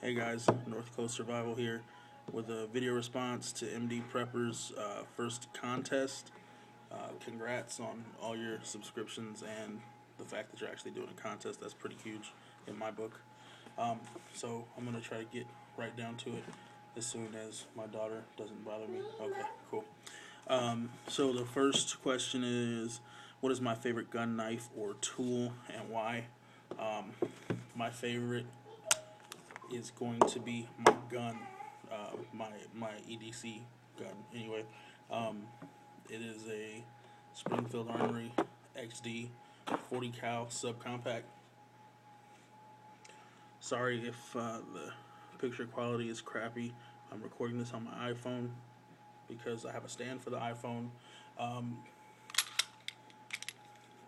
Hey guys, North Coast Survival here with a video response to MDPrepper's first contest. Congrats on all your subscriptions and the fact that you're actually doing a contest. That's pretty huge in my book. So I'm going to try to get right down to it as soon as my daughter doesn't bother me. Okay, cool. So the first question is, what is my favorite gun, knife, or tool, and why? My favorite is going to be my gun, my EDC gun. Anyway, it is a Springfield Armory XD 40 cal subcompact. Sorry if the picture quality is crappy. I'm recording this on my iPhone because I have a stand for the iPhone.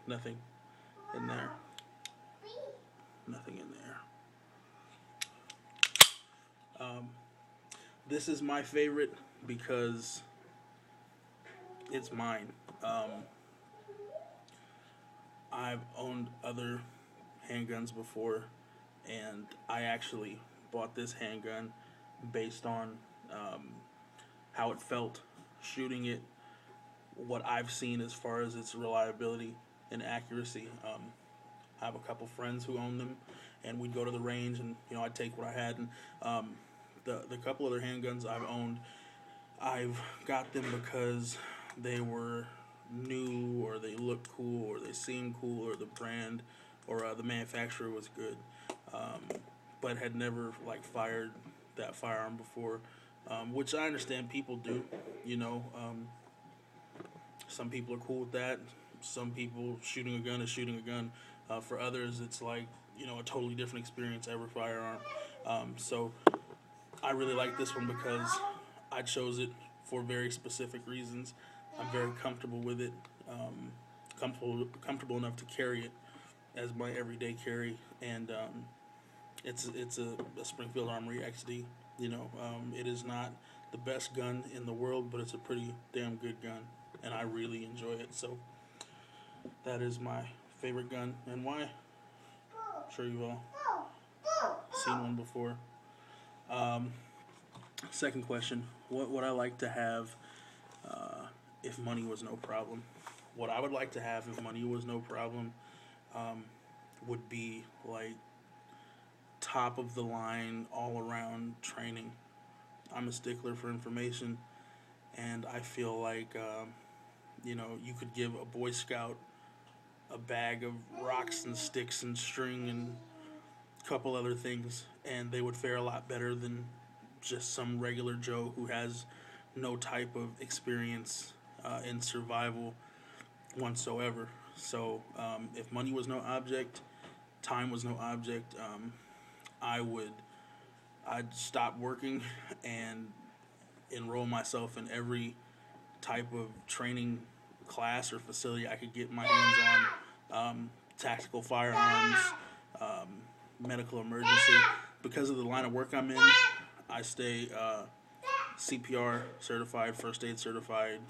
Nothing in there. Nothing in there. This is my favorite because it's mine. I've owned other handguns before, and I actually bought this handgun based on how it felt shooting it, what I've seen as far as its reliability and accuracy. I have a couple friends who own them, and we'd go to the range, and I'd take what I had. And the couple other handguns I've owned, I've got them because they were new, or they looked cool, or they seemed cool, or the brand or the manufacturer was good, but had never fired that firearm before, which I understand people do. Some people are cool with that. Some people, shooting a gun is shooting a gun. For others, it's a totally different experience every firearm. So I really like this one because I chose it for very specific reasons. I'm very comfortable with it, comfortable enough to carry it as my everyday carry, and it's a Springfield Armory XD. It is not the best gun in the world, but it's a pretty damn good gun, and I really enjoy it. So that is my favorite gun, and why? I'm sure you've all seen one before. Second question, what would I like to have if money was no problem? What I would like to have if money was no problem would be top of the line all around training. I'm a stickler for information, and I feel like you could give a Boy Scout a bag of rocks and sticks and string and a couple other things, and they would fare a lot better than just some regular Joe who has no type of experience in survival whatsoever. So if money was no object, time was no object, I'd stop working and enroll myself in every type of training class or facility I could get my hands on. Tactical firearms, medical emergency. Because of the line of work I'm in, I stay CPR certified, first aid certified,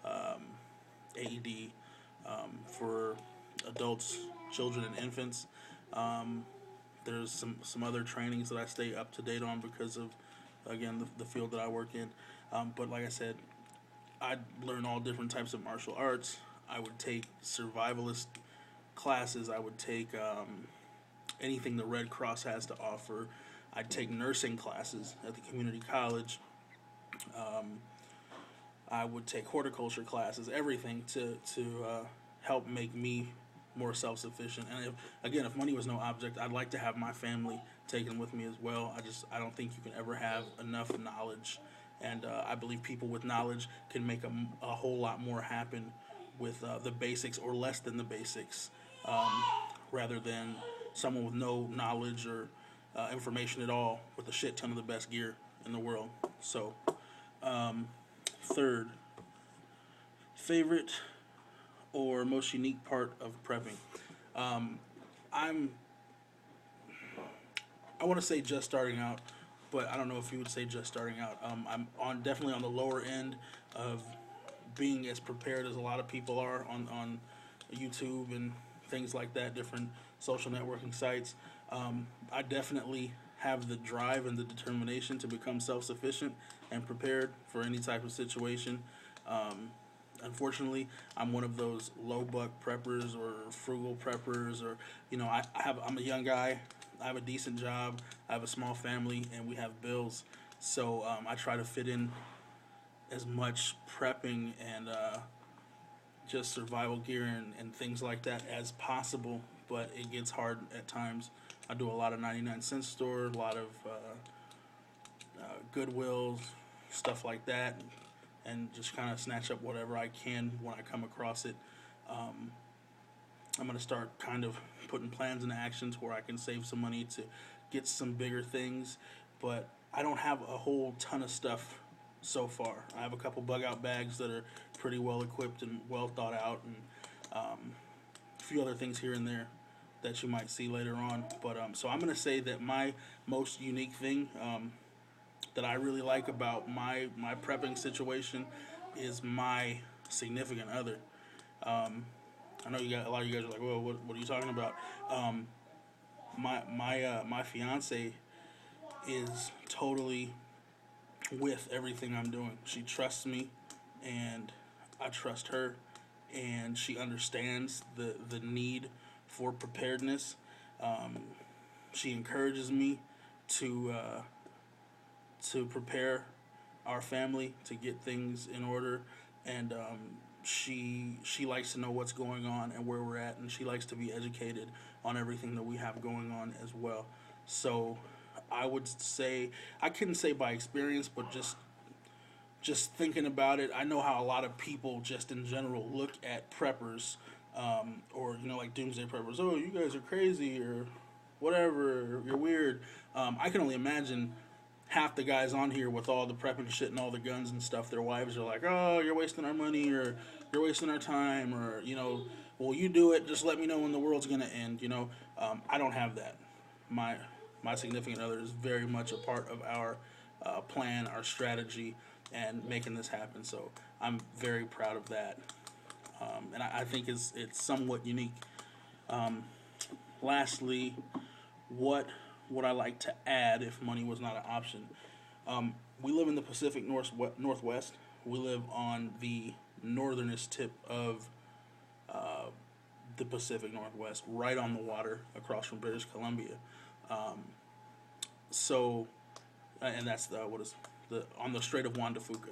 AED for adults, children, and infants. There's some other trainings that I stay up to date on because of, again, the field that I work in. But like I said, I'd learn all different types of martial arts. I would take survivalist classes. I would take anything the Red Cross has to offer. I'd take nursing classes at the community college. I would take horticulture classes, everything to help make me more self-sufficient. And if money was no object, I'd like to have my family taken with me as well. I don't think you can ever have enough knowledge, and I believe people with knowledge can make a whole lot more happen with the basics or less than the basics, rather than someone with no knowledge or information at all with a shit ton of the best gear in the world. So, third, favorite or most unique part of prepping. I want to say just starting out, but I don't know if you would say just starting out. I'm definitely on the lower end of being as prepared as a lot of people are on YouTube and things like that, different social networking sites. I definitely have the drive and the determination to become self-sufficient and prepared for any type of situation. Um, Unfortunately, I'm one of those low buck preppers or frugal preppers, or I'm a young guy. I have a decent job. I have a small family, and we have bills. So I try to fit in as much prepping and just survival gear and things like that as possible. But it gets hard at times. I do a lot of 99-cent store, a lot of Goodwills, stuff like that, and just kind of snatch up whatever I can when I come across it. Um, I'm going to start kind of putting plans into actions where I can save some money to get some bigger things, but I don't have a whole ton of stuff so far. I have a couple bug out bags that are pretty well equipped and well thought out, and a few other things here and there that you might see later on. But so I'm going to say that my most unique thing that I really like about my prepping situation is my significant other. I know a lot of you guys are like, "Well, what are you talking about?" Um, my fiance is totally with everything I'm doing. She trusts me, and I trust her, and she understands the need for preparedness. Um, she encourages me to prepare our family to get things in order, and she likes to know what's going on and where we're at, and she likes to be educated on everything that we have going on as well. So I would say, I couldn't say by experience, but just thinking about it, I know how a lot of people just in general look at preppers, or like doomsday preppers. Oh, you guys are crazy, or whatever. You're weird. I can only imagine half the guys on here with all the prepping shit and all the guns and stuff. Their wives are like, "Oh, you're wasting our money, or you're wasting our time, or well, you do it. Just let me know when the world's gonna end." I don't have that. My my significant other is very much a part of our plan, our strategy, and making this happen. So I'm very proud of that, and I think it's somewhat unique. Um, Lastly, what would I like to add if money was not an option? We live in the Pacific Northwest. We live on the northernest tip of uh, the Pacific Northwest, right on the water across from British Columbia. Um, so, and that's what is the on the Strait of Juan de Fuca.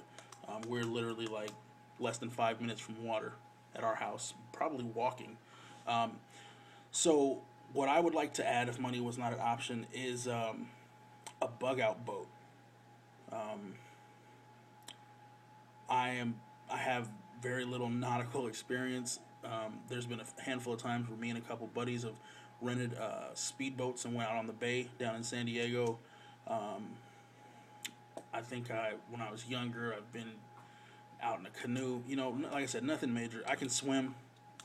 We're literally like less than 5 minutes from water at our house, probably walking. Um, so, what I would like to add if money was not an option is a bug out boat. Um, I have very little nautical experience. There's been a handful of times where me and a couple buddies have rented speedboats and went out on the bay down in San Diego. Um, I think when I was younger, I've been out in a canoe. Like I said, nothing major. I can swim.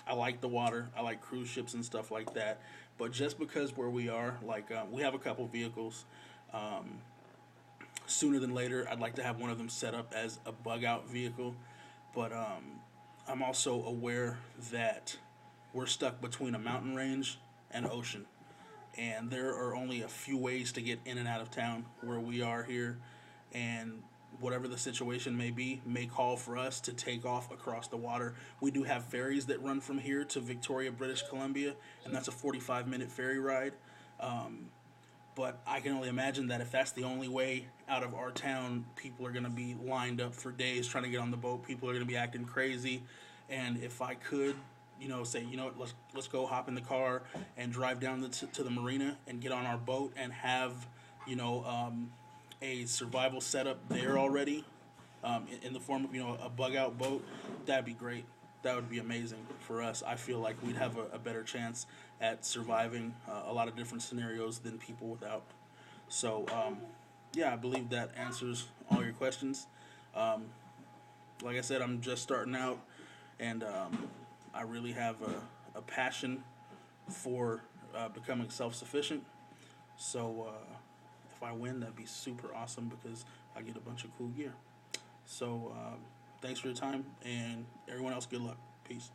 I like the water. I like cruise ships and stuff like that. But just because where we are, like we have a couple vehicles. Um, Sooner than later, I'd like to have one of them set up as a bug out vehicle. But I'm also aware that we're stuck between a mountain range and ocean, and there are only a few ways to get in and out of town where we are here, and whatever the situation may call for us to take off across the water. We do have ferries that run from here to Victoria, British Columbia, and that's a 45-minute ferry ride. Um, but I can only imagine that if that's the only way out of our town, people are going to be lined up for days trying to get on the boat. People are going to be acting crazy. And if I could, say, what, let's go hop in the car and drive down to the marina and get on our boat and have, a survival setup there already, in the form of a bug out boat, that'd be great. That would be amazing for us. I feel like we'd have a better chance at surviving a lot of different scenarios than people without. So yeah, I believe that answers all your questions. Um, like I said, I'm just starting out, and I really have a passion for becoming self-sufficient. So if I win, that'd be super awesome because I get a bunch of cool gear. So thanks for your time, and everyone else, good luck. Peace.